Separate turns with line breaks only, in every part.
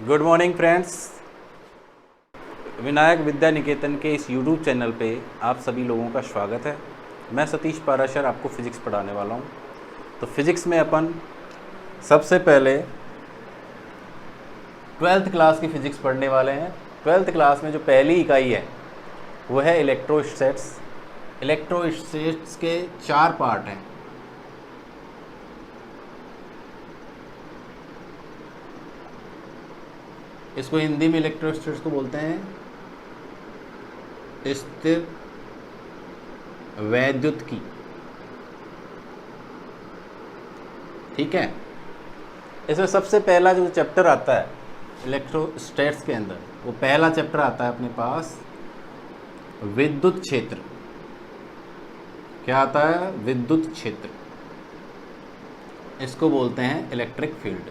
Good morning friends. Vinayak Vidya Niketan के इस YouTube channel पे आप सभी लोगों का स्वागत है। मैं सतीश पाराशर आपको फ़िज़िक्स पढ़ाने वाला हूँ। तो फिज़िक्स में अपन सबसे पहले 12th क्लास की फ़िज़िक्स पढ़ने वाले हैं। 12th क्लास में जो पहली इकाई है वो है इलेक्ट्रोस्टैट्स। इलेक्ट्रोस्टैट्स के 4 पार्ट हैं। इसको हिंदी में इलेक्ट्रोस्टैट्स को बोलते हैं स्थिर वैद्युतिकी। ठीक है। इसमें सबसे पहला जो चैप्टर आता है इलेक्ट्रोस्टैट्स के अंदर, वो पहला चैप्टर आता है अपने पास विद्युत क्षेत्र। क्या आता है? विद्युत क्षेत्र। इसको बोलते हैं इलेक्ट्रिक फील्ड।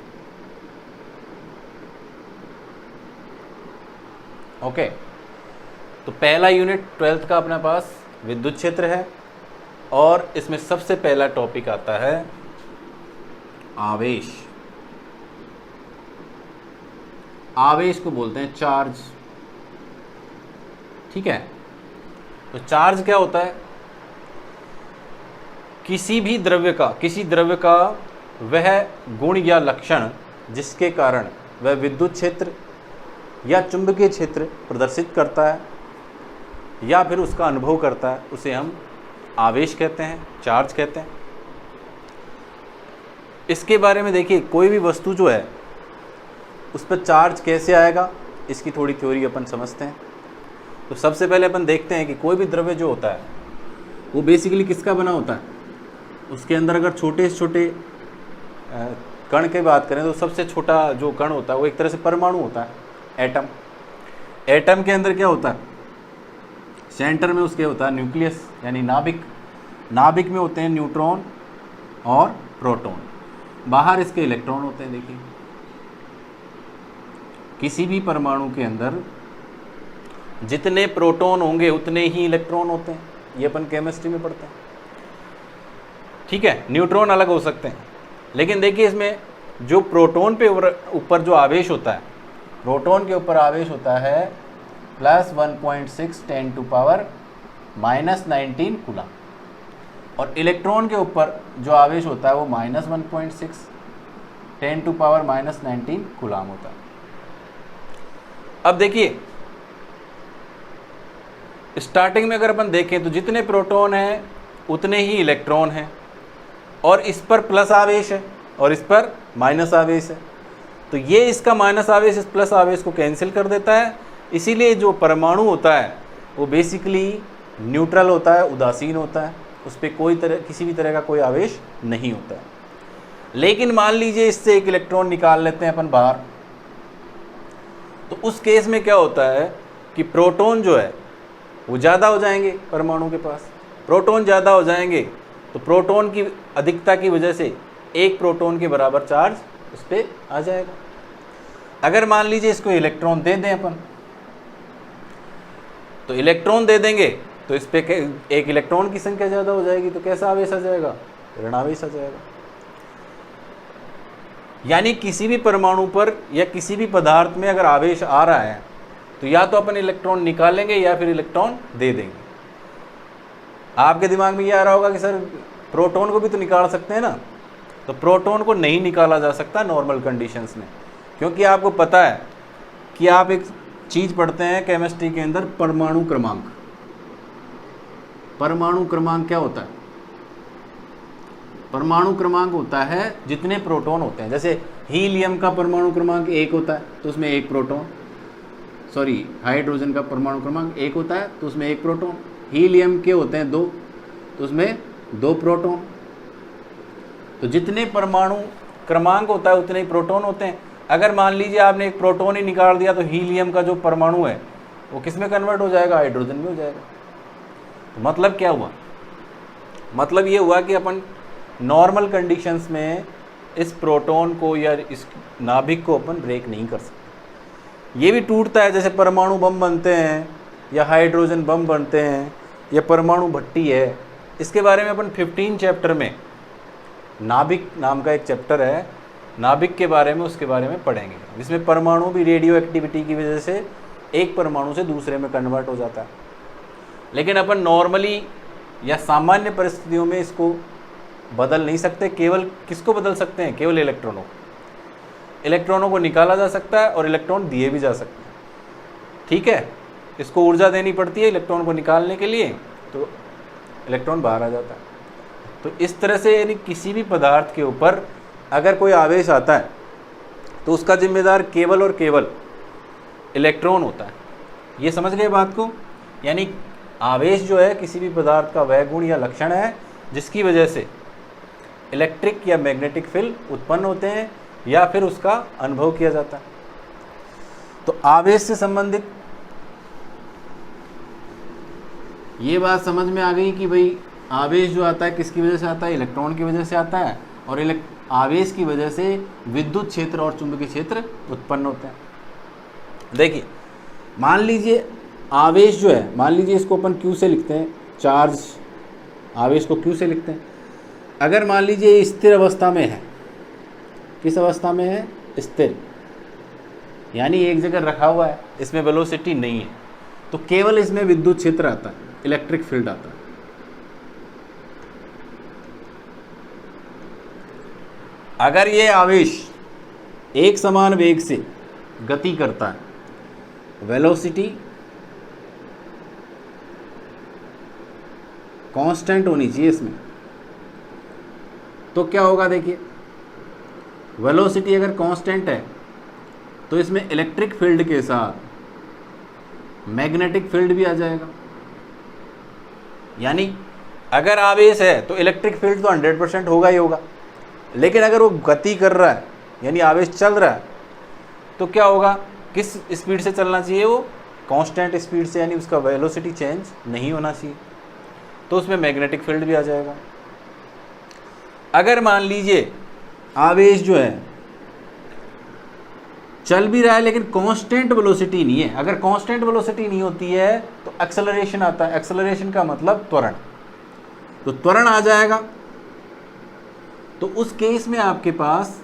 ओके। तो पहला यूनिट 12th का अपने पास विद्युत क्षेत्र है और इसमें सबसे पहला टॉपिक आता है आवेश। आवेश को बोलते हैं चार्ज। ठीक है। तो चार्ज क्या होता है? किसी द्रव्य का वह गुण या लक्षण जिसके कारण वह विद्युत क्षेत्र या चुंबकीय क्षेत्र प्रदर्शित करता है या फिर उसका अनुभव करता है, उसे हम आवेश कहते हैं, चार्ज कहते हैं। इसके बारे में देखिए, कोई भी वस्तु जो है उस पर चार्ज कैसे आएगा, इसकी थोड़ी थ्योरी अपन समझते हैं। तो सबसे पहले अपन देखते हैं कि कोई भी द्रव्य जो होता है वो बेसिकली किसका बना होता है। उसके अंदर अगर छोटे से छोटे कण की बात करें तो सबसे छोटा जो कण होता है वो एक तरह से परमाणु होता है, एटम। एटम के अंदर क्या होता है? सेंटर में उसके होता है न्यूक्लियस यानी नाभिक। नाभिक में होते हैं न्यूट्रॉन और प्रोटॉन। बाहर इसके इलेक्ट्रॉन होते हैं। देखिए, किसी भी परमाणु के अंदर जितने प्रोटॉन होंगे उतने ही इलेक्ट्रॉन होते हैं। ये अपन केमिस्ट्री में पढ़ते हैं। ठीक है। न्यूट्रॉन अलग हो सकते हैं, लेकिन देखिए इसमें जो प्रोटॉन पे ऊपर जो आवेश होता है, प्रोटॉन के ऊपर आवेश होता है +1.6 10⁻⁻19 कूलम और इलेक्ट्रॉन के ऊपर जो आवेश होता है वो -1.6 10⁻⁻19 कूलम होता है। अब देखिए, स्टार्टिंग में अगर अपन देखें तो जितने प्रोटॉन हैं उतने ही इलेक्ट्रॉन हैं और इस पर प्लस आवेश है और इस पर माइनस आवेश है। तो ये इसका माइनस आवेश इस प्लस आवेश को कैंसिल कर देता है। इसीलिए जो परमाणु होता है वो बेसिकली न्यूट्रल होता है, उदासीन होता है। उस पर किसी भी तरह का कोई आवेश नहीं होता है। लेकिन मान लीजिए इससे एक इलेक्ट्रॉन निकाल लेते हैं अपन बाहर, तो उस केस में क्या होता है कि प्रोटॉन जो है वो ज़्यादा हो जाएंगे परमाणु के पास। प्रोटॉन ज़्यादा हो जाएंगे तो प्रोटॉन की अधिकता की वजह से एक प्रोटॉन के बराबर चार्ज उस पर आ जाएगा। अगर मान लीजिए इसको इलेक्ट्रॉन दे दें अपन, तो इलेक्ट्रॉन दे देंगे तो इस पे एक इलेक्ट्रॉन की संख्या ज़्यादा हो जाएगी, तो कैसा आवेश आ जाएगा? ऋणावेश आ जाएगा। यानी किसी भी परमाणु पर या किसी भी पदार्थ में अगर आवेश आ रहा है तो या तो अपन इलेक्ट्रॉन निकालेंगे या फिर इलेक्ट्रॉन दे देंगे। आपके दिमाग में ये आ रहा होगा कि सर प्रोटॉन को भी तो निकाल सकते हैं ना। तो प्रोटॉन को नहीं निकाला जा सकता नॉर्मल कंडीशंस में, क्योंकि आपको पता है कि आप एक चीज़ पढ़ते हैं केमिस्ट्री के अंदर, परमाणु क्रमांक। परमाणु क्रमांक क्या होता है? परमाणु क्रमांक होता है जितने प्रोटॉन होते हैं। जैसे हीलियम का परमाणु क्रमांक 1 होता है तो उसमें एक प्रोटॉन, हाइड्रोजन का परमाणु क्रमांक 1 होता है तो उसमें एक प्रोटॉन। हीलियम के होते हैं 2 तो उसमें 2 प्रोटॉन। तो जितने परमाणु क्रमांक होता है उतने ही प्रोटॉन होते हैं। अगर मान लीजिए आपने एक प्रोटॉन ही निकाल दिया तो हीलियम का जो परमाणु है वो किस में कन्वर्ट हो जाएगा? हाइड्रोजन में हो जाएगा। तो मतलब क्या हुआ? मतलब ये हुआ कि अपन नॉर्मल कंडीशंस में इस प्रोटॉन को या इस नाभिक को अपन ब्रेक नहीं कर सकते। ये भी टूटता है, जैसे परमाणु बम बनते हैं या हाइड्रोजन बम बनते हैं या परमाणु भट्टी है। इसके बारे में अपन 15 चैप्टर में नाभिक नाम का एक चैप्टर है, नाभिक के बारे में, उसके बारे में पढ़ेंगे, जिसमें परमाणु भी रेडियो एक्टिविटी की वजह से एक परमाणु से दूसरे में कन्वर्ट हो जाता है। लेकिन अपन नॉर्मली या सामान्य परिस्थितियों में इसको बदल नहीं सकते। केवल किसको बदल सकते हैं? केवल इलेक्ट्रॉनों को। इलेक्ट्रॉनों को निकाला जा सकता है और इलेक्ट्रॉन दिए भी जा सकते हैं, ठीक है। इसको ऊर्जा देनी पड़ती है इलेक्ट्रॉन को निकालने के लिए, तो इलेक्ट्रॉन बाहर आ जाता है। तो इस तरह से यानी किसी भी पदार्थ के ऊपर अगर कोई आवेश आता है तो उसका जिम्मेदार केवल और केवल इलेक्ट्रॉन होता है। ये समझ गए बात को? यानी आवेश जो है किसी भी पदार्थ का वह गुण या लक्षण है जिसकी वजह से इलेक्ट्रिक या मैग्नेटिक फील्ड उत्पन्न होते हैं या फिर उसका अनुभव किया जाता है। तो आवेश से संबंधित ये बात समझ में आ गई कि भाई आवेश जो आता है किसकी वजह से आता है? इलेक्ट्रॉन की वजह से आता है, और आवेश की वजह से विद्युत क्षेत्र और चुंबकीय क्षेत्र उत्पन्न होते हैं। देखिए, मान लीजिए आवेश जो है, मान लीजिए इसको अपन Q से लिखते हैं, चार्ज आवेश को Q से लिखते हैं। अगर मान लीजिए स्थिर अवस्था में है, किस अवस्था में है? स्थिर, यानी एक जगह रखा हुआ है, इसमें वेलोसिटी नहीं है, तो केवल इसमें विद्युत क्षेत्र आता है, इलेक्ट्रिक फील्ड आता है। अगर ये आवेश एक समान वेग से गति करता है, वेलोसिटी कांस्टेंट होनी चाहिए इसमें, तो क्या होगा? देखिए, वेलोसिटी अगर कांस्टेंट है तो इसमें इलेक्ट्रिक फील्ड के साथ मैग्नेटिक फील्ड भी आ जाएगा। यानी अगर आवेश है तो इलेक्ट्रिक फील्ड तो 100% होगा ही होगा, लेकिन अगर वो गति कर रहा है यानी आवेश चल रहा है तो क्या होगा? किस स्पीड से चलना चाहिए? वो कांस्टेंट स्पीड से, यानी उसका वेलोसिटी चेंज नहीं होना चाहिए, तो उसमें मैग्नेटिक फील्ड भी आ जाएगा। अगर मान लीजिए आवेश जो है चल भी रहा है लेकिन कांस्टेंट वेलोसिटी नहीं है, अगर कांस्टेंट वेलोसिटी नहीं होती है तो एक्सेलरेशन आता है। एक्सेलरेशन का मतलब त्वरण, तो त्वरण आ जाएगा। तो उस केस में आपके पास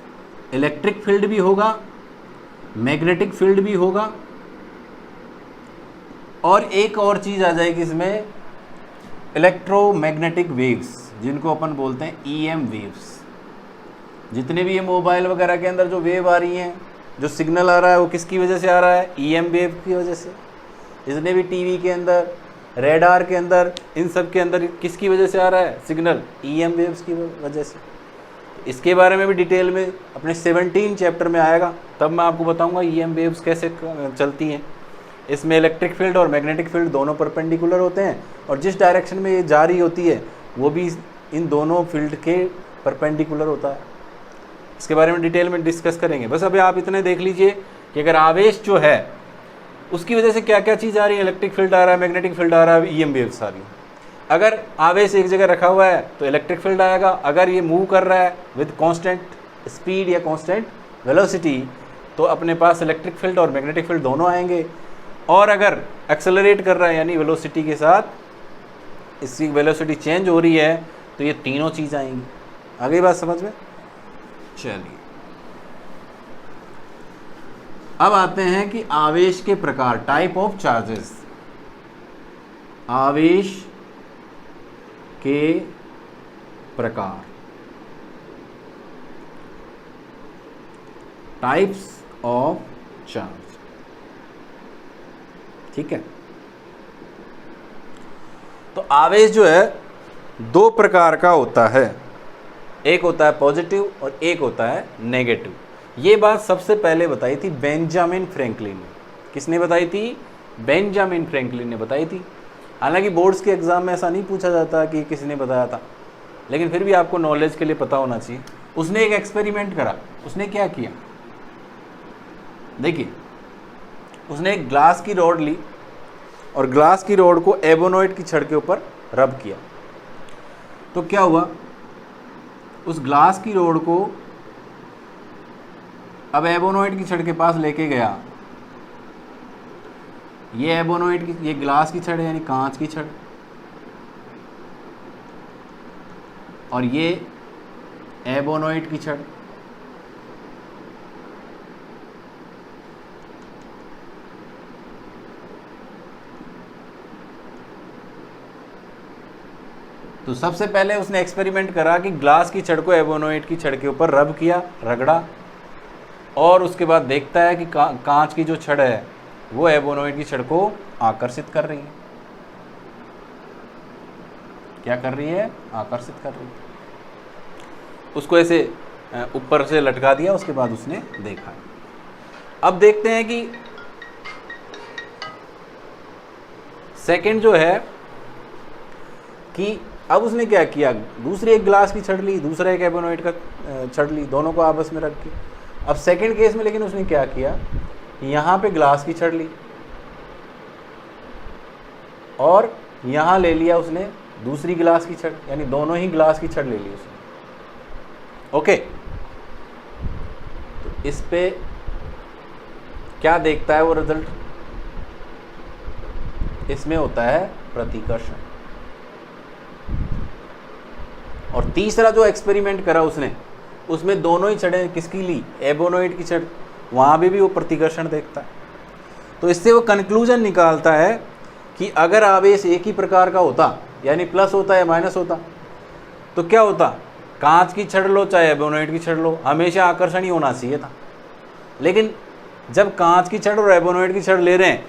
इलेक्ट्रिक फील्ड भी होगा, मैग्नेटिक फील्ड भी होगा, और एक और चीज आ जाएगी इसमें, इलेक्ट्रोमैग्नेटिक वेव्स, जिनको अपन बोलते हैं EM वेव्स। जितने भी ये मोबाइल वगैरह के अंदर जो वेव आ रही हैं, जो सिग्नल आ रहा है, वो किसकी वजह से आ रहा है? EM वेव की वजह से। जितने भी टीवी के अंदर, रेडार के अंदर, इन सब के अंदर किसकी वजह से आ रहा है सिग्नल? EM वेव्स की वजह से। इसके बारे में भी डिटेल में अपने 17 चैप्टर में आएगा, तब मैं आपको बताऊंगा EM वेव्स कैसे चलती हैं। इसमें इलेक्ट्रिक फील्ड और मैग्नेटिक फील्ड दोनों परपेंडिकुलर होते हैं, और जिस डायरेक्शन में ये जा रही होती है वो भी इन दोनों फील्ड के परपेंडिकुलर होता है। इसके बारे में डिटेल में डिस्कस करेंगे। बस अभी आप इतने देख लीजिए कि अगर आवेश जो है उसकी वजह से क्या क्या चीज़ आ रही है, इलेक्ट्रिक फील्ड आ रहा है, मैग्नेटिक फील्ड आ रहा है, EM वेव्स आ रही है। अगर आवेश एक जगह रखा हुआ है तो इलेक्ट्रिक फील्ड आएगा, अगर ये मूव कर रहा है विद कांस्टेंट स्पीड या कांस्टेंट वेलोसिटी तो अपने पास इलेक्ट्रिक फील्ड और मैग्नेटिक फील्ड दोनों आएंगे। और अगर एक्सेलरेट कर रहा है यानी वेलोसिटी के साथ इसकी वेलोसिटी चेंज हो रही है तो ये तीनों चीज़ आएंगी। आगे बात समझ में? चलिए, अब आते हैं कि आवेश के प्रकार, टाइप ऑफ चार्जेस। आवेश के प्रकार, टाइप्स ऑफ चार्ज, ठीक है। तो आवेश जो है दो प्रकार का होता है, एक होता है पॉजिटिव और एक होता है नेगेटिव। ये बात सबसे पहले बताई थी बेंजामिन फ्रैंकलिन ने। किसने बताई थी? बेंजामिन फ्रैंकलिन ने बताई थी। हालांकि बोर्ड्स के एग्ज़ाम में ऐसा नहीं पूछा जाता कि किसने बताया था, लेकिन फिर भी आपको नॉलेज के लिए पता होना चाहिए। उसने एक एक्सपेरिमेंट करा। उसने क्या किया? देखिए, उसने एक ग्लास की रॉड ली और ग्लास की रॉड को एबोनॉइड की छड़ के ऊपर रब किया। तो क्या हुआ? उस ग्लास की रॉड को अब एबोनॉइड की छड़ के पास लेके गया। ये एबोनॉइड की, ये ग्लास की छड़ है यानी कांच की छड़, और ये एबोनॉइड की छड़। तो सबसे पहले उसने एक्सपेरिमेंट करा कि ग्लास की छड़ को एबोनोइट की छड़ के ऊपर रब किया, रगड़ा, और उसके बाद देखता है कि कांच की जो छड़ है वो एबोनोइट की छड़ को आकर्षित कर रही है। क्या कर रही है? आकर्षित कर रही है। उसको ऐसे ऊपर से लटका दिया, उसके बाद उसने देखा। अब देखते हैं कि सेकंड जो है कि अब उसने क्या किया, दूसरी एक ग्लास की छड़ ली, दूसरा एक एबोनोइट का छड़ ली, दोनों को आपस में रख के। अब सेकंड केस में लेकिन उसने क्या किया, यहाँ पे ग्लास की छड़ ली और यहाँ ले लिया उसने दूसरी ग्लास की छड़, यानी दोनों ही ग्लास की छड़ ले ली उसने। ओके, तो इस पे क्या देखता है वो रिजल्ट? इसमें होता है प्रतिकर्षण। और तीसरा जो एक्सपेरिमेंट करा उसने, उसमें दोनों ही छड़ें किसकी ली? एबोनोइट की छड़। वहाँ भी वो प्रतिकर्षण देखता है। तो इससे वो कंक्लूजन निकालता है कि अगर आवेश एक ही प्रकार का होता, यानी प्लस होता या माइनस होता, तो क्या होता? कांच की छड़ लो चाहे एबोनोइट की छड़ लो, हमेशा आकर्षण ही होना चाहिए था। लेकिन जब कांच की छड़ और एबोनोइट की छड़ ले रहे हैं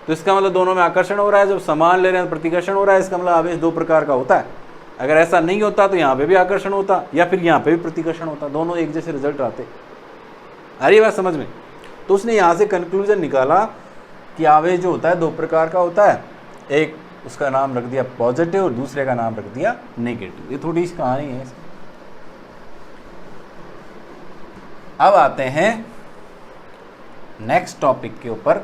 तो इसका मतलब दोनों में आकर्षण हो रहा है, जब समान ले रहे हैं तो प्रतिकर्षण हो रहा है, इसका मतलब आवेश दो प्रकार का होता है। अगर ऐसा नहीं होता तो यहाँ पे भी आकर्षण होता या फिर यहाँ पे भी प्रतिकर्षण होता, दोनों एक जैसे रिजल्ट आते। आ रही बात समझ में? तो उसने यहाँ से कंक्लूजन निकाला कि आवेश जो होता है दो प्रकार का होता है, एक उसका नाम रख दिया पॉजिटिव और दूसरे का नाम रख दिया नेगेटिव। ये थोड़ी सी कहानी है। अब आते हैं नेक्स्ट टॉपिक के ऊपर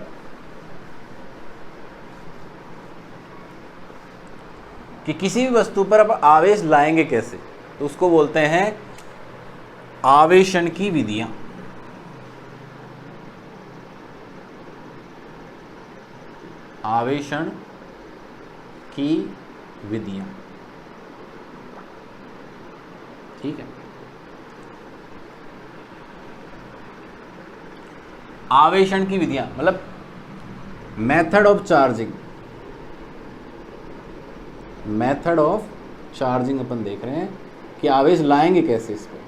कि किसी भी वस्तु पर अब आवेश लाएंगे कैसे, तो उसको बोलते हैं आवेशन की विधियां। आवेशन की विधियां, ठीक है। आवेशन की विधियां मतलब method of charging. Method of charging अपन देख रहे हैं कि आवेश लाएंगे कैसे इस पर।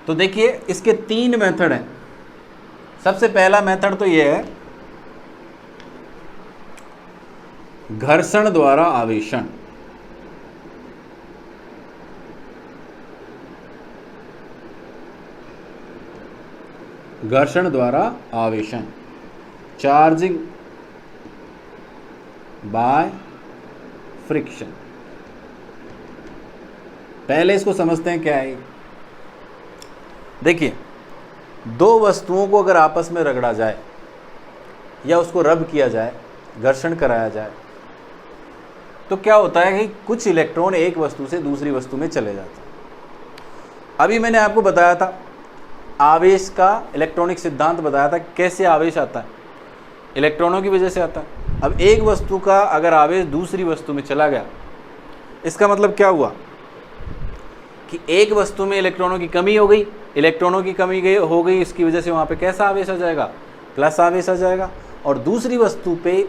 तो देखिए इसके तीन मेथड हैं। सबसे पहला मेथड तो यह है घर्षण द्वारा आवेशन। घर्षण द्वारा आवेशन, चार्जिंग बाय फ्रिक्शन। पहले इसको समझते हैं क्या है। देखिए दो वस्तुओं को अगर आपस में रगड़ा जाए या उसको रब किया जाए, घर्षण कराया जाए, तो क्या होता है कि कुछ इलेक्ट्रॉन एक वस्तु से दूसरी वस्तु में चले जाते हैं। अभी मैंने आपको बताया था आवेश का इलेक्ट्रॉनिक सिद्धांत बताया था, कैसे आवेश आता है, इलेक्ट्रॉनों की वजह से आता है। अब एक वस्तु का अगर आवेश दूसरी वस्तु में चला गया, इसका मतलब क्या हुआ कि एक वस्तु में इलेक्ट्रॉनों की कमी हो गई, इलेक्ट्रॉनों की कमी हो गई, इसकी वजह से वहाँ पे कैसा आवेश आ जाएगा? प्लस आवेश आ जाएगा। और दूसरी वस्तु पे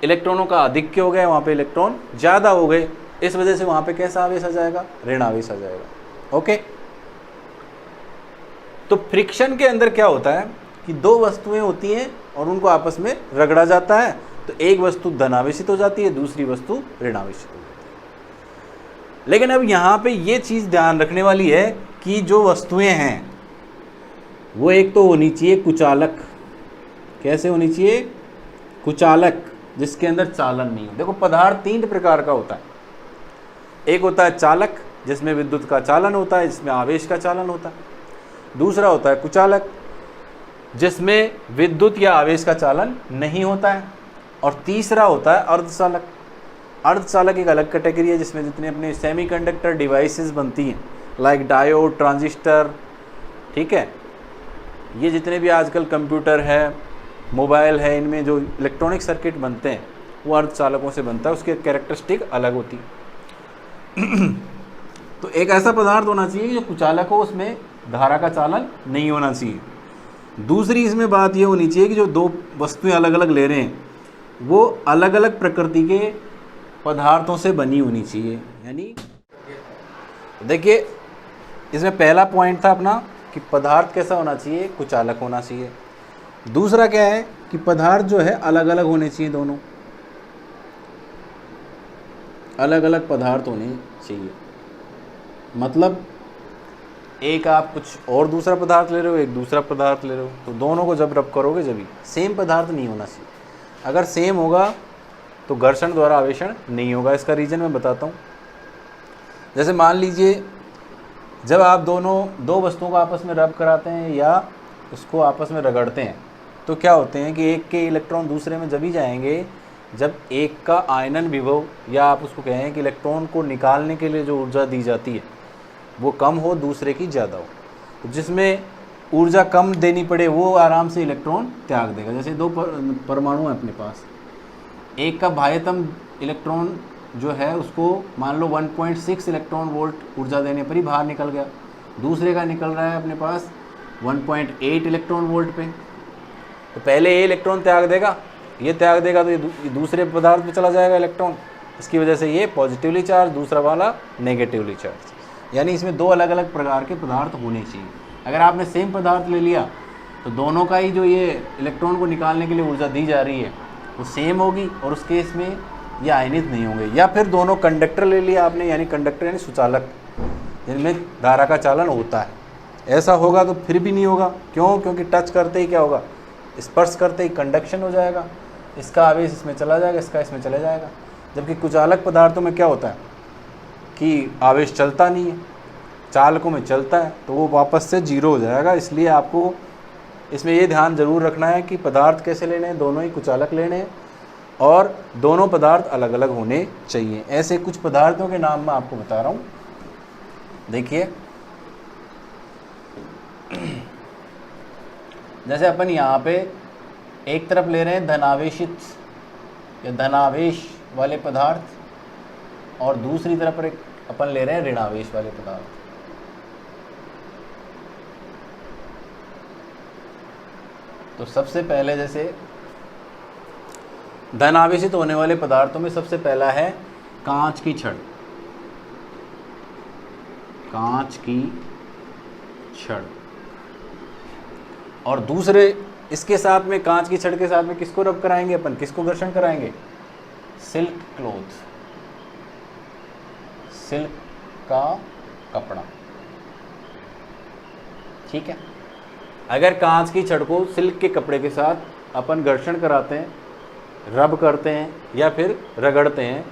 इलेक्ट्रॉनों का आधिक्य हो गया, वहाँ पे इलेक्ट्रॉन ज़्यादा हो गए, इस वजह से वहाँ पे कैसा आवेश आ जाएगा? ऋण आवेश आ जाएगा। ओके, तो फ्रिक्शन के अंदर क्या होता है कि दो वस्तुएं होती हैं और उनको आपस में रगड़ा जाता है, तो एक वस्तु धनावेशित हो जाती है, दूसरी वस्तु ऋणावेशित हो जाती है। लेकिन अब यहाँ पे ये चीज़ ध्यान रखने वाली है कि जो वस्तुएं हैं वो एक तो होनी चाहिए कुचालक। कैसे होनी चाहिए? कुचालक, जिसके अंदर चालन नहीं हो। देखो पदार्थ तीन प्रकार का होता है। एक होता है चालक, जिसमें विद्युत का चालन होता है, जिसमें आवेश का चालन होता है। दूसरा होता है कुचालक, जिसमें विद्युत या आवेश का चालन नहीं होता है। और तीसरा होता है अर्धचालक। अर्धचालक एक अलग कैटेगरी है, जिसमें जितने अपने सेमीकंडक्टर डिवाइसेस बनती हैं, लाइक डायोड, ट्रांजिस्टर, ठीक है, ये जितने भी आजकल कंप्यूटर है, मोबाइल है, इनमें जो इलेक्ट्रॉनिक सर्किट बनते हैं वो अर्धचालकों से बनता है, उसकी कैरेक्टरिस्टिक अलग होती है। तो एक ऐसा पदार्थ होना चाहिए जो कुचालक हो, उसमें धारा का चालन नहीं होना चाहिए। दूसरी इसमें बात ये होनी चाहिए कि जो दो वस्तुएं अलग अलग ले रहे हैं वो अलग अलग प्रकृति के पदार्थों से बनी होनी चाहिए। यानी देखिए इसमें पहला पॉइंट था अपना कि पदार्थ कैसा होना चाहिए, कुचालक होना चाहिए। दूसरा क्या है कि पदार्थ जो है अलग अलग होने चाहिए, दोनों अलग अलग पदार्थ होने चाहिए। मतलब एक आप कुछ और दूसरा पदार्थ ले रहे हो, एक दूसरा पदार्थ ले रहे हो, तो दोनों को जब रब करोगे जब ही सेम पदार्थ नहीं होना चाहिए। अगर सेम होगा तो घर्षण द्वारा आवेशन नहीं होगा। इसका रीज़न मैं बताता हूँ। जैसे मान लीजिए जब आप दो वस्तुओं को आपस में रब कराते हैं या उसको आपस में रगड़ते हैं तो क्या होते हैं कि एक के इलेक्ट्रॉन दूसरे में जब ही जाएंगे जब एक का आयनन विभव, या आप उसको कहें कि इलेक्ट्रॉन को निकालने के लिए जो ऊर्जा दी जाती है वो कम हो, दूसरे की ज़्यादा हो। तो जिसमें ऊर्जा कम देनी पड़े वो आराम से इलेक्ट्रॉन त्याग देगा। जैसे दो परमाणु हैं अपने पास, एक का बाह्यतम इलेक्ट्रॉन जो है उसको मान लो 1.6 इलेक्ट्रॉन वोल्ट ऊर्जा देने पर ही बाहर निकल गया, दूसरे का निकल रहा है अपने पास 1.8 इलेक्ट्रॉन वोल्ट पे। तो पहले ये इलेक्ट्रॉन त्याग देगा, ये त्याग देगा तो ये दूसरे पदार्थ में चला जाएगा इलेक्ट्रॉन। इसकी वजह से ये पॉजिटिवली चार्ज, दूसरा वाला नेगेटिवली चार्ज। यानी इसमें दो अलग अलग प्रकार के पदार्थ होने चाहिए। अगर आपने सेम पदार्थ ले लिया तो दोनों का ही जो ये इलेक्ट्रॉन को निकालने के लिए ऊर्जा दी जा रही है वो सेम होगी और उस केस में ये आयनित नहीं होंगे। या फिर दोनों कंडक्टर ले लिया आपने, यानी कंडक्टर यानी सुचालक जिनमें धारा का चालन होता है, ऐसा होगा तो फिर भी नहीं होगा। क्यों? क्योंकि टच करते ही क्या होगा, स्पर्श करते ही कंडक्शन हो जाएगा, इसका आवेश इसमें चला जाएगा, इसका इसमें चला जाएगा। जबकि कुचालक पदार्थों में क्या होता है कि आवेश चलता नहीं है, चालकों में चलता है, तो वो वापस से जीरो हो जाएगा। इसलिए आपको इसमें ये ध्यान जरूर रखना है कि पदार्थ कैसे लेने हैं, दोनों ही कुचालक लेने हैं और दोनों पदार्थ अलग अलग होने चाहिए। ऐसे कुछ पदार्थों के नाम मैं आपको बता रहा हूँ। देखिए जैसे अपन यहाँ पे एक तरफ ले रहे हैं धनावेशित या धनावेश वाले पदार्थ और दूसरी तरफ अपन ले रहे हैं ऋणावेश वाले पदार्थ। तो सबसे पहले जैसे धनावेशित होने वाले पदार्थों में सबसे पहला है कांच की छड़। कांच की छड़। और दूसरे इसके साथ में, कांच की छड़ के साथ में किसको रब कराएंगे अपन, किसको घर्षण कराएंगे? सिल्क क्लॉथ, सिल्क का कपड़ा। ठीक है। अगर कांच की छड़ को सिल्क के कपड़े के साथ अपन घर्षण कराते हैं, रब करते हैं या फिर रगड़ते हैं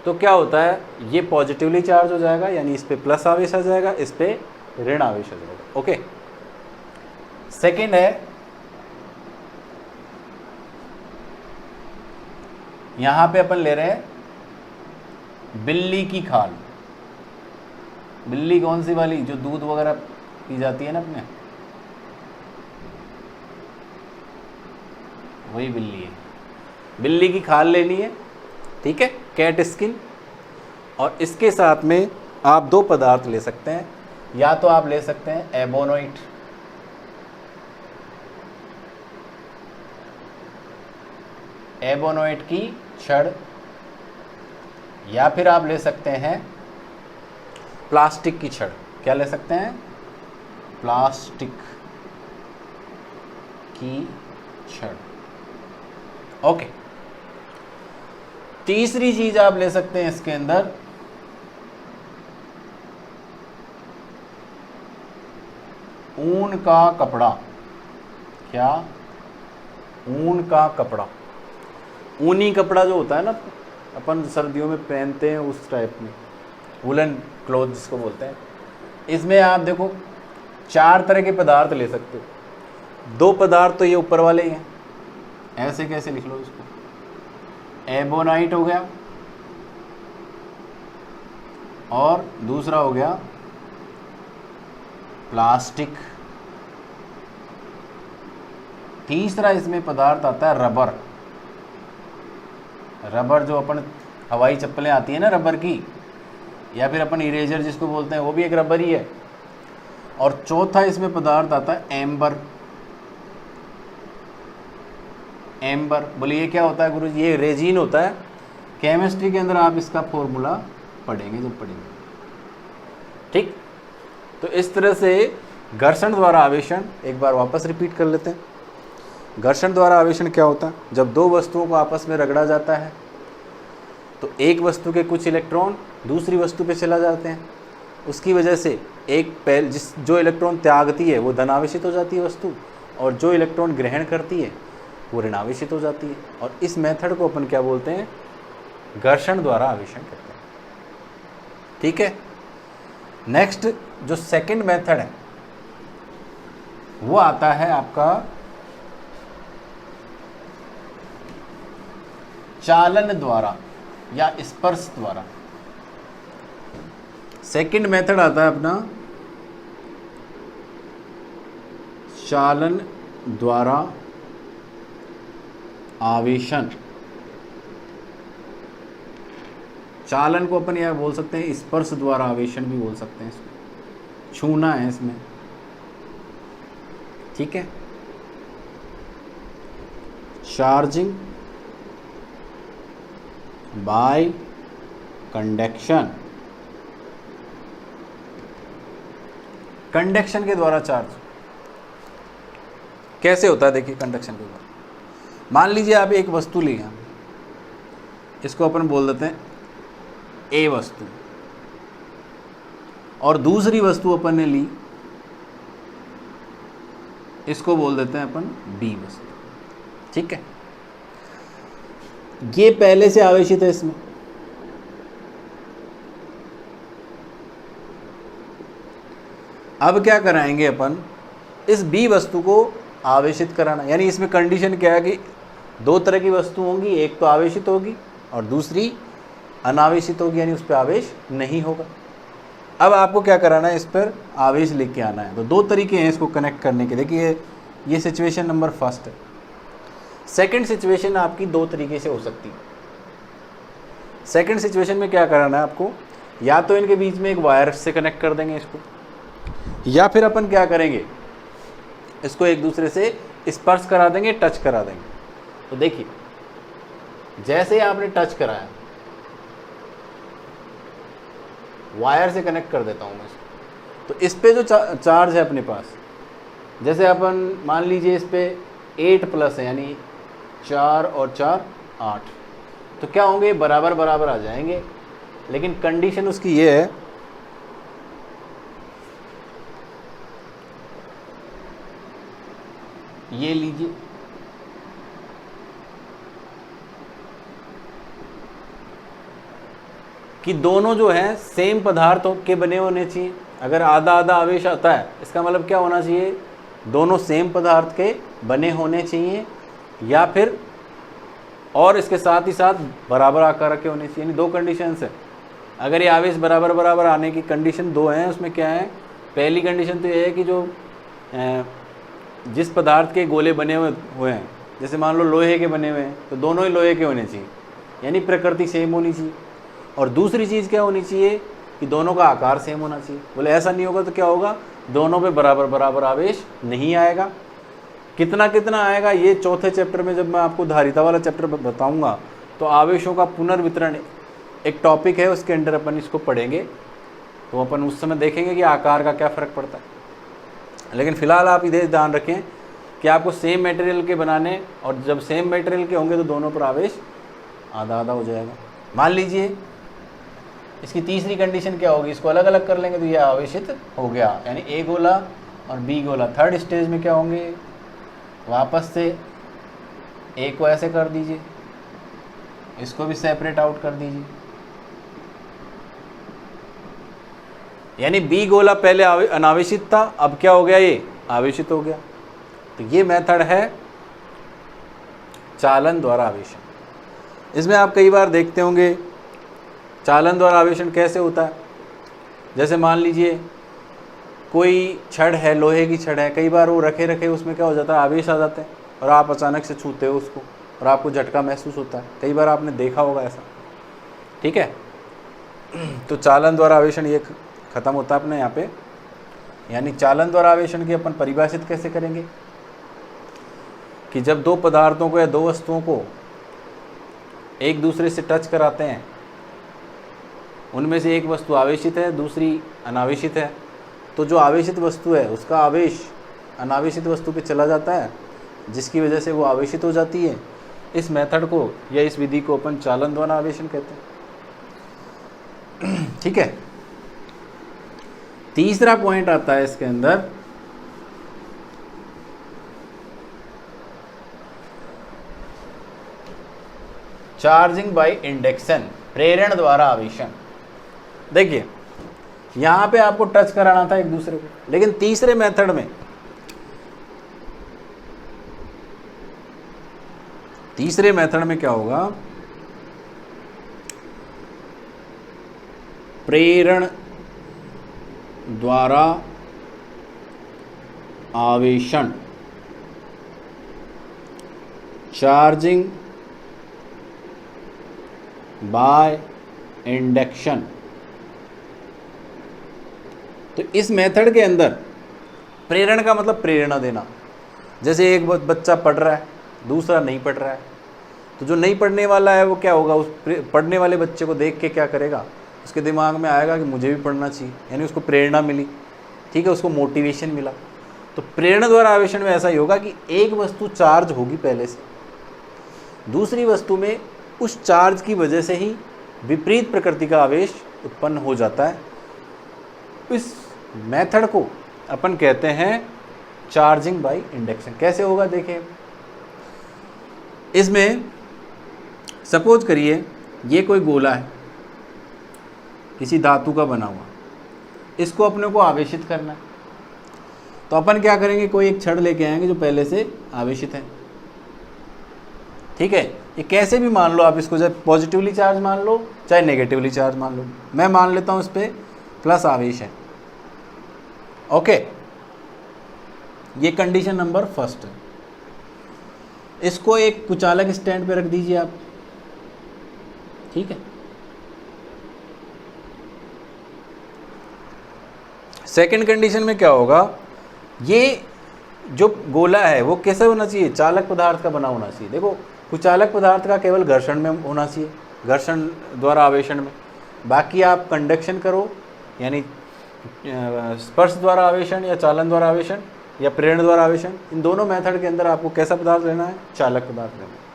तो क्या होता है, ये पॉजिटिवली चार्ज हो जाएगा, यानी इस पे प्लस आवेश आ जाएगा, इस पे ऋण आवेश आ जाएगा। ओके। सेकेंड है, यहां पे अपन ले रहे हैं बिल्ली की खाल। बिल्ली कौन सी वाली, जो दूध वगैरह पी जाती है ना अपने, वही बिल्ली है। बिल्ली की खाल लेनी है, ठीक है, कैट स्किन। और इसके साथ में आप दो पदार्थ ले सकते हैं, या तो आप ले सकते हैं एबोनोइट, एबोनोइट की छड़, या फिर आप ले सकते हैं प्लास्टिक की छड़। क्या ले सकते हैं? प्लास्टिक की छड़। ओके। तीसरी चीज आप ले सकते हैं इसके अंदर ऊन का कपड़ा। क्या? ऊन का कपड़ा। ऊनी कपड़ा जो होता है ना अपन सर्दियों में पहनते हैं, उस टाइप में, वुलन क्लॉथ जिसको बोलते हैं। इसमें आप देखो 4 तरह के पदार्थ ले सकते हो। 2 पदार्थ तो ये ऊपर वाले ही हैं, ऐसे कैसे लिख लो इसको, एबोनाइट हो गया और दूसरा हो गया प्लास्टिक। तीसरा इसमें पदार्थ आता है रबर। रबर जो अपन हवाई चप्पलें आती है ना रबर की, या फिर अपन इरेजर जिसको बोलते हैं, वो भी एक रबर ही है। और चौथा इसमें पदार्थ आता है एम्बर। एम्बर बोलिए क्या होता है गुरुजी? ये रेजिन होता है, केमिस्ट्री के अंदर आप इसका फॉर्मूला पढ़ेंगे जब पढ़ेंगे। ठीक, तो इस तरह से घर्षण द्वारा आवेशन, एक बार वापस रिपीट कर लेते हैं। घर्षण द्वारा आवेशन क्या होता है? जब दो वस्तुओं को आपस में रगड़ा जाता है तो एक वस्तु के कुछ इलेक्ट्रॉन दूसरी वस्तु पे चला जाते हैं, उसकी वजह से जो इलेक्ट्रॉन त्यागती है वो धनावेशित हो जाती है वस्तु, और जो इलेक्ट्रॉन ग्रहण करती है वो ऋणावेशित हो जाती है। और इस मेथड को अपन क्या बोलते हैं? घर्षण द्वारा आवेशन कहते हैं। ठीक है, नेक्स्ट जो सेकंड मेथड है वो आता है आपका चालन द्वारा या स्पर्श द्वारा। सेकंड मेथड आता है अपना चालन द्वारा आवेशन। चालन को अपन यह बोल सकते हैं, स्पर्श द्वारा आवेशन भी बोल सकते हैं, इसको छूना है इसमें। ठीक है, चार्जिंग बाय कंडक्शन, कंडक्शन के द्वारा चार्ज कैसे होता है? देखिए, कंडक्शन के द्वारा मान लीजिए आप एक वस्तु ली हैं, इसको अपन बोल देते हैं ए वस्तु, और दूसरी वस्तु अपन ने ली, इसको बोल देते हैं अपन बी वस्तु। ठीक है, ये पहले से आवेशित है इसमें, अब क्या कराएंगे अपन? इस बी वस्तु को आवेशित कराना। यानी इसमें कंडीशन क्या है कि दो तरह की वस्तु होंगी, एक तो आवेशित होगी और दूसरी अनावेशित होगी, यानी उस पर आवेश नहीं होगा। अब आपको क्या कराना है? इस पर आवेश लेके आना है। तो दो तरीके हैं इसको कनेक्ट करने के। देखिए, ये सिचुएशन नंबर फर्स्ट है। सेकंड सिचुएशन आपकी दो तरीके से हो सकती है। सेकंड सिचुएशन में क्या कराना है आपको? या तो इनके बीच में एक वायर से कनेक्ट कर देंगे इसको, या फिर अपन क्या करेंगे, इसको एक दूसरे से स्पर्श करा देंगे, टच करा देंगे। तो देखिए, जैसे ही आपने टच कराया, वायर से कनेक्ट कर देता हूं मैं इसको, तो इस पे जो चार्ज है अपने पास, जैसे अपन मान लीजिए इस पे 8+ है, यानी 4 और 4 8, तो क्या होंगे? बराबर बराबर आ जाएंगे। लेकिन कंडीशन उसकी ये है, ये लीजिए, कि दोनों जो है सेम पदार्थों के बने होने चाहिए। अगर आधा आधा आवेश आता है, इसका मतलब क्या होना चाहिए? दोनों सेम पदार्थ के बने होने चाहिए, या फिर और इसके साथ ही साथ बराबर आकार के होने चाहिए। यानी दो कंडीशंस है। अगर ये आवेश बराबर बराबर आने की कंडीशन दो हैं, उसमें क्या है? पहली कंडीशन तो ये है कि जो जिस पदार्थ के गोले बने हुए हैं, जैसे मान लो लोहे के बने हुए हैं, तो दोनों ही लोहे के होने चाहिए, यानी प्रकृति सेम होनी चाहिए। और दूसरी चीज़ क्या होनी चाहिए? कि दोनों का आकार सेम होना चाहिए। बोले ऐसा नहीं होगा तो क्या होगा? दोनों पे बराबर बराबर आवेश नहीं आएगा। कितना कितना आएगा, ये चौथे चैप्टर में जब मैं आपको धारिता वाला चैप्टर बताऊंगा, तो आवेशों का पुनर्वितरण एक टॉपिक है, उसके अंडर अपन इसको पढ़ेंगे, तो अपन उस समय देखेंगे कि आकार का क्या फ़र्क पड़ता है। लेकिन फ़िलहाल आप इधर ध्यान रखें कि आपको सेम मटेरियल के बनाने, और जब सेम मटेरियल के होंगे तो दोनों पर आवेश आधा आधा हो जाएगा। मान लीजिए इसकी तीसरी कंडीशन क्या होगी? इसको अलग अलग कर लेंगे तो यह आवेशित हो गया, यानी ए गोला और बी गोला। थर्ड स्टेज में क्या होंगे? वापस से ए को ऐसे कर दीजिए, इसको भी सेपरेट आउट कर दीजिए, यानी बी गोला पहले अनावेशित था, अब क्या हो गया? ये आवेशित हो गया। तो ये मेथड है चालन द्वारा आवेशन। इसमें आप कई बार देखते होंगे चालन द्वारा आवेशन कैसे होता है। जैसे मान लीजिए कोई छड़ है, लोहे की छड़ है, कई बार वो रखे रखे उसमें क्या हो जाता है? आवेश आ जाते हैं, और आप अचानक से छूते हो उसको और आपको झटका महसूस होता है। कई बार आपने देखा होगा ऐसा। ठीक है, तो चालन द्वारा आवेशन ये ख़त्म होता है अपने यहाँ पे। यानी चालन द्वारा आवेशन की अपन परिभाषित कैसे करेंगे? कि जब दो पदार्थों को या दो वस्तुओं को एक दूसरे से टच कराते हैं, उनमें से एक वस्तु आवेशित है, दूसरी अनावेशित है, तो जो आवेशित वस्तु है उसका आवेश अनावेशित वस्तु पे चला जाता है, जिसकी वजह से वो आवेशित हो जाती है। इस मेथड को या इस विधि को अपन चालन द्वारा आवेशन कहते हैं। ठीक है। तीसरा पॉइंट आता है इसके अंदर, चार्जिंग बाय इंडक्शन, प्रेरण द्वारा आवेशन। देखिए यहां पे आपको टच कराना था एक दूसरे को, लेकिन तीसरे मेथड में, तीसरे मेथड में क्या होगा, प्रेरण द्वारा आवेशन, चार्जिंग बाय इंडक्शन। तो इस मेथड के अंदर प्रेरण का मतलब प्रेरणा देना। जैसे एक बच्चा पढ़ रहा है, दूसरा नहीं पढ़ रहा है, तो जो नहीं पढ़ने वाला है वो क्या होगा, उस पढ़ने वाले बच्चे को देख के क्या करेगा, उसके दिमाग में आएगा कि मुझे भी पढ़ना चाहिए, यानी उसको प्रेरणा मिली। ठीक है, उसको मोटिवेशन मिला। तो प्रेरणा द्वारा आवेशन में ऐसा ही होगा कि एक वस्तु चार्ज होगी पहले से, दूसरी वस्तु में उस चार्ज की वजह से ही विपरीत प्रकृति का आवेश उत्पन्न हो जाता है। इस मेथड को अपन कहते हैं चार्जिंग बाय इंडक्शन। कैसे होगा देखिए, इसमें सपोज करिए ये कोई गोला है, किसी धातु का बना हुआ, इसको अपने को आवेशित करना है। तो अपन क्या करेंगे, कोई एक छड़ लेके आएंगे जो पहले से आवेशित है। ठीक है, ये कैसे भी मान लो आप इसको, चाहे पॉजिटिवली चार्ज मान लो चाहे नेगेटिवली चार्ज मान लो। मैं मान लेता हूँ इस पर प्लस आवेश है। ओके, ये कंडीशन नंबर फर्स्ट है। इसको एक कुचालक स्टैंड पे रख दीजिए आप। ठीक है, सेकंड कंडीशन में क्या होगा, ये जो गोला है वो कैसे होना चाहिए, चालक पदार्थ का बना होना चाहिए। देखो कुचालक पदार्थ का केवल घर्षण में होना चाहिए, घर्षण द्वारा आवेशन में। बाकी आप कंडक्शन करो, यानी स्पर्श द्वारा आवेशन या चालन द्वारा आवेशन या प्रेरण द्वारा आवेशन, इन दोनों मेथड के अंदर आपको कैसा पदार्थ लेना है, चालक पदार्थ लेना है।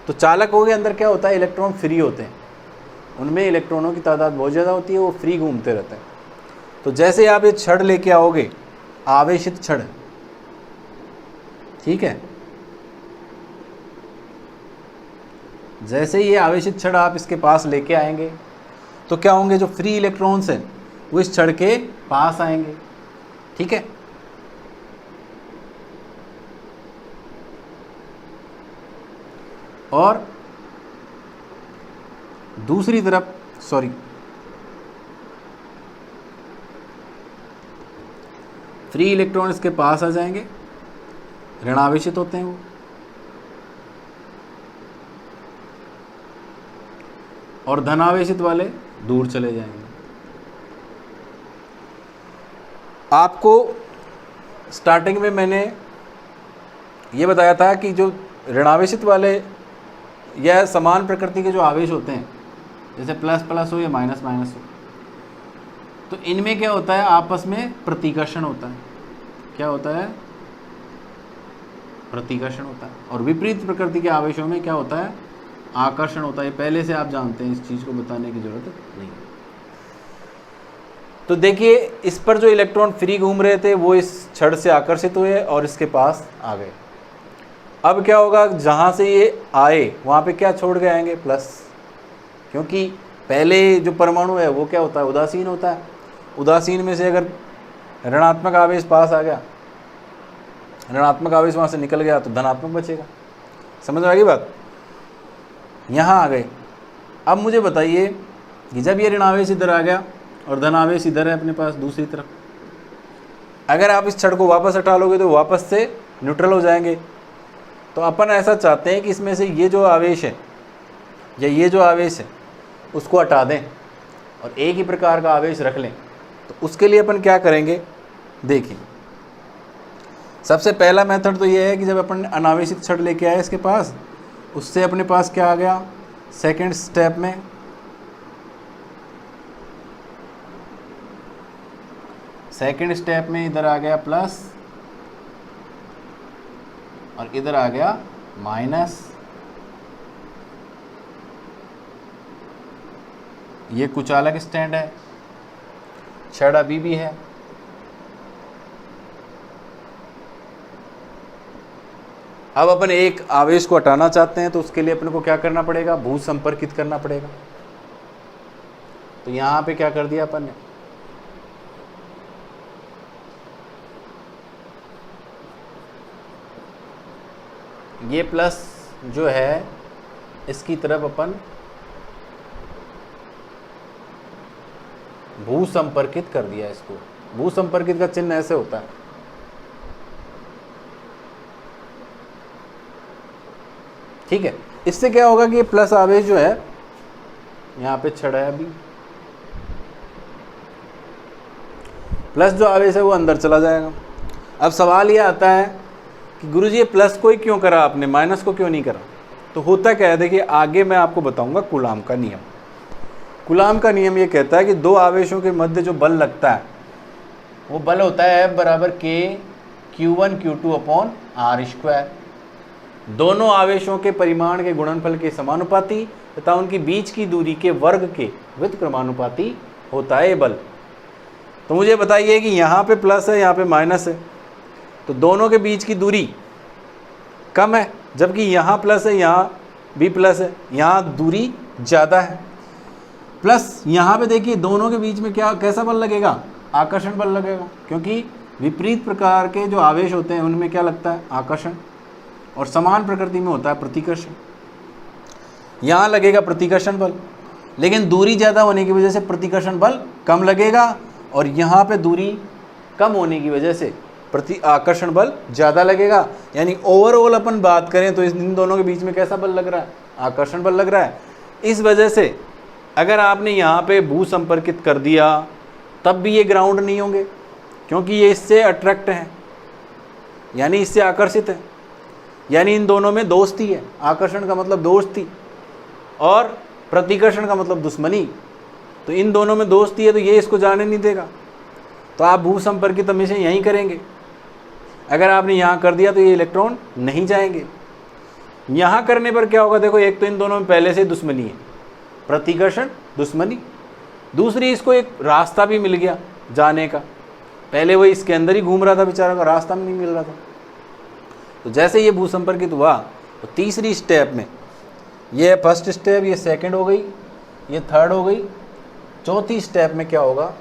तो चालकों के अंदर क्या होता है, इलेक्ट्रॉन फ्री होते हैं, उनमें इलेक्ट्रॉनों की तादाद बहुत ज़्यादा होती है, वो फ्री घूमते रहते हैं। तो जैसे आप ये छड़ लेके आओगे, आवेशित छड़, ठीक है, जैसे ये आवेशित छड़ आप इसके पास लेके आएंगे तो क्या होंगे, जो फ्री इलेक्ट्रॉन्स हैं वो इस छड़ के पास आएंगे। ठीक है, और दूसरी तरफ फ्री इलेक्ट्रॉन इसके पास आ जाएंगे, ऋणावेशित होते हैं वो, और धनावेशित वाले दूर चले जाएंगे। आपको स्टार्टिंग में मैंने ये बताया था कि जो ऋणावेशित वाले या समान प्रकृति के जो आवेश होते हैं, जैसे प्लस प्लस हो या माइनस माइनस हो, तो इनमें क्या होता है, आपस में प्रतिकर्षण होता है। क्या होता है, प्रतिकर्षण होता है। और विपरीत प्रकृति के आवेशों में क्या होता है, आकर्षण होता है। पहले से आप जानते हैं, इस चीज़ को बताने की जरूरत नहीं है। तो देखिए इस पर जो इलेक्ट्रॉन फ्री घूम रहे थे वो इस छड़ से आकर्षित हुए और इसके पास आ गए। अब क्या होगा, जहाँ से ये आए वहाँ पे क्या छोड़ के आएंगे, प्लस, क्योंकि पहले जो परमाणु है वो क्या होता है, उदासीन होता है। उदासीन में से अगर ऋणात्मक आवेश पास आ गया, ऋणात्मक आवेश वहाँ से निकल गया तो धनात्मक बचेगा। समझ में आ गई बात। यहाँ आ गए। अब मुझे बताइए कि जब ये ऋणावेश इधर आ गया और धनावेश इधर है अपने पास दूसरी तरफ, अगर आप इस छड़ को वापस हटा लोगे तो वापस से न्यूट्रल हो जाएंगे। तो अपन ऐसा चाहते हैं कि इसमें से ये जो आवेश है या ये जो आवेश है उसको हटा दें और एक ही प्रकार का आवेश रख लें। तो उसके लिए अपन क्या करेंगे, देखिए सबसे पहला मेथड तो ये है कि जब अपन अनावेशित छड़ लेके आए इसके पास, उससे अपने पास क्या आ गया, सेकंड स्टेप में इधर आ गया प्लस और इधर आ गया माइनस। ये कुछ अलग स्टैंड है, छड़ अभी भी है। अब अपन एक आवेश को हटाना चाहते हैं तो उसके लिए अपन को क्या करना पड़ेगा, भू संपर्कित करना पड़ेगा। तो यहां पे क्या कर दिया अपन ने, ये प्लस जो है इसकी तरफ अपन भू संपर्कित कर दिया। इसको भू संपर्कित का चिन्ह ऐसे होता है। ठीक है, इससे क्या होगा कि ये प्लस आवेश जो है यहाँ पे छड़ा है, अभी प्लस जो आवेश है वो अंदर चला जाएगा। अब सवाल ये आता है कि गुरुजी ये प्लस को ही क्यों करा आपने, माइनस को क्यों नहीं करा। तो होता क्या है, देखिए आगे मैं आपको बताऊंगा कूलाम का नियम। कूलाम का नियम ये कहता है कि दो आवेशों के मध्य जो बल लगता है वो बल होता है F बराबर K Q1 Q2 upon R²। दोनों आवेशों के परिमाण के गुणनफल के समानुपाती तथा उनकी बीच की दूरी के वर्ग के व्युत्क्रमानुपाती होता है ये बल। तो मुझे बताइए कि यहाँ पे प्लस है, यहाँ पे माइनस है, तो दोनों के बीच की दूरी कम है, जबकि यहाँ प्लस है, यहाँ भी प्लस है, यहाँ दूरी ज़्यादा है। प्लस यहाँ पे देखिए दोनों के बीच में क्या कैसा बल लगेगा, आकर्षण बल लगेगा, क्योंकि विपरीत प्रकार के जो आवेश होते हैं उनमें क्या लगता है, आकर्षण, और समान प्रकृति में होता है प्रतिकर्षण। यहाँ लगेगा प्रतिकर्षण बल, लेकिन दूरी ज़्यादा होने की वजह से प्रतिकर्षण बल कम लगेगा, और यहाँ पे दूरी कम होने की वजह से प्रति आकर्षण बल ज़्यादा लगेगा। यानी ओवरऑल अपन बात करें तो इन दोनों के बीच में कैसा बल लग रहा है, आकर्षण बल लग रहा है। इस वजह से अगर आपने यहाँ पे भू संपर्कित कर दिया तब भी ये ग्राउंड नहीं होंगे, क्योंकि ये इससे अट्रैक्ट हैं, यानी इससे आकर्षित है, यानी इन दोनों में दोस्ती है। आकर्षण का मतलब दोस्ती और प्रतिकर्षण का मतलब दुश्मनी। तो इन दोनों में दोस्ती है, तो ये इसको जाने नहीं देगा, तो आप भू संपर्कित हमेशा यहीं करेंगे। अगर आपने यहाँ कर दिया तो ये इलेक्ट्रॉन नहीं जाएंगे। यहाँ करने पर क्या होगा, देखो एक तो इन दोनों में पहले से दुश्मनी है, प्रतिकर्षण दुश्मनी, दूसरी इसको एक रास्ता भी मिल गया जाने का। पहले वो इसके अंदर ही घूम रहा था बेचारा, का रास्ता नहीं मिल रहा था। तो जैसे ये भू संपर्कित हुआ तो तीसरी स्टेप में, ये फर्स्ट स्टेप, ये सेकंड हो गई, ये थर्ड हो गई, चौथी स्टेप में क्या होगा,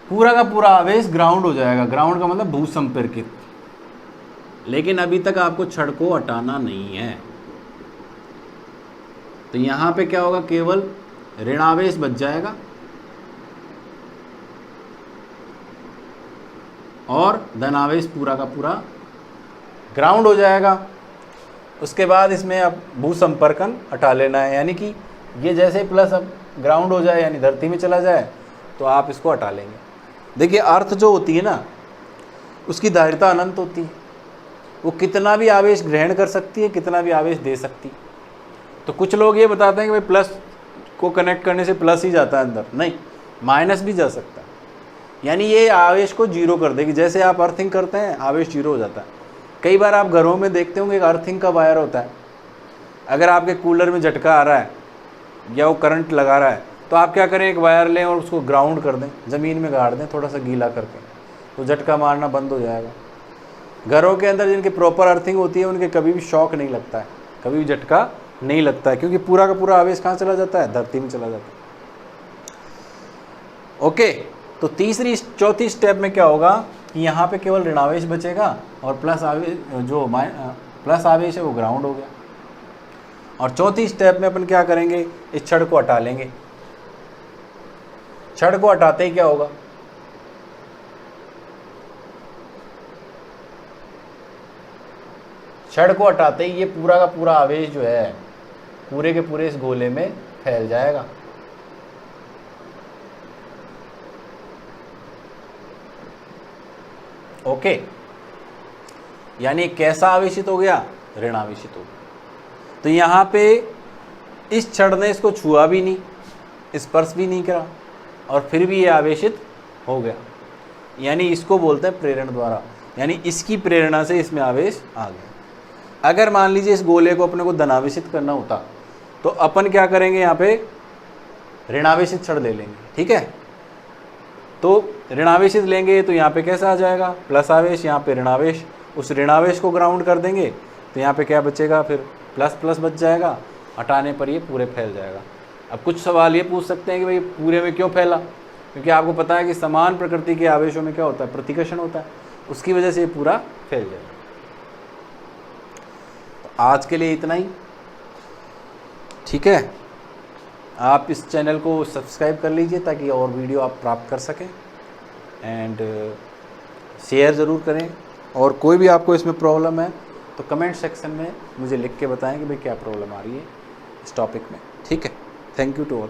पूरा का पूरा आवेश ग्राउंड हो जाएगा। ग्राउंड का मतलब भू संपर्कित। लेकिन अभी तक आपको छड़ को हटाना नहीं है, तो यहां पे क्या होगा, केवल ऋणावेश बच जाएगा और धनावेश पूरा का पूरा ग्राउंड हो जाएगा। उसके बाद इसमें अब भू संपर्कन हटा लेना है, यानी कि ये जैसे प्लस अब ग्राउंड हो जाए यानी धरती में चला जाए तो आप इसको हटा लेंगे। देखिए अर्थ जो होती है ना, उसकी दायरता अनंत होती है, वो कितना भी आवेश ग्रहण कर सकती है, कितना भी आवेश दे सकती है। तो कुछ लोग ये बताते हैं कि भाई प्लस को कनेक्ट करने से प्लस ही जाता है अंदर, नहीं, माइनस भी जा सकता है। यानी ये आवेश को जीरो कर देगी। जैसे आप अर्थिंग करते हैं आवेश जीरो हो जाता है। कई बार आप घरों में देखते होंगे एक अर्थिंग का वायर होता है। अगर आपके कूलर में झटका आ रहा है या वो करंट लगा रहा है तो आप क्या करें, एक वायर लें और उसको ग्राउंड कर दें, ज़मीन में गाड़ दें थोड़ा सा गीला करके, तो झटका मारना बंद हो जाएगा। घरों के अंदर जिनकी प्रॉपर अर्थिंग होती है उनके कभी भी शॉक नहीं लगता है, कभी भी झटका नहीं लगता है, क्योंकि पूरा का पूरा आवेश कहाँ चला जाता है, धरती में चला जाता है। ओके, तो तीसरी चौथी स्टेप में क्या होगा कि यहाँ पे केवल ऋणावेश बचेगा और प्लस आवेश, जो प्लस आवेश है वो ग्राउंड हो गया। और चौथी स्टेप में अपन क्या करेंगे, इस छड़ को हटा लेंगे। छड़ को हटाते ही क्या होगा, छड़ को हटाते ही ये पूरा का पूरा आवेश जो है पूरे के पूरे इस गोले में फैल जाएगा। ओके, यानी कैसा आवेशित हो गया, ऋण आवेशित हो गया। तो यहाँ पे इस क्षण ने इसको छुआ भी नहीं, स्पर्श भी नहीं करा, और फिर भी ये आवेशित हो गया, यानी इसको बोलते हैं प्रेरण द्वारा, यानी इसकी प्रेरणा से इसमें आवेश आ गया। अगर मान लीजिए इस गोले को अपने को धनावेशित करना होता तो अपन क्या करेंगे, यहाँ पे ऋणावेशित क्षण ले लेंगे, ठीक है। तो ऋणावेशित लेंगे तो यहाँ पे कैसा आ जाएगा, प्लस आवेश, यहाँ पे ऋणावेश, उस ऋणावेश को ग्राउंड कर देंगे तो यहाँ पे क्या बचेगा, फिर प्लस प्लस बच जाएगा, हटाने पर ये पूरे फैल जाएगा। अब कुछ सवाल ये पूछ सकते हैं कि भाई पूरे में क्यों फैला, क्योंकि आपको पता है कि समान प्रकृति के आवेशों में क्या होता है, प्रतिकर्षण होता है, उसकी वजह से ये पूरा फैल जाएगा। तो आज के लिए इतना ही, ठीक है। आप इस चैनल को सब्सक्राइब कर लीजिए ताकि और वीडियो आप प्राप्त कर सकें, एंड शेयर ज़रूर करें। और कोई भी आपको इसमें प्रॉब्लम है तो कमेंट सेक्शन में मुझे लिख के बताएं कि भाई क्या प्रॉब्लम आ रही है इस टॉपिक में, ठीक है। Thank you to all.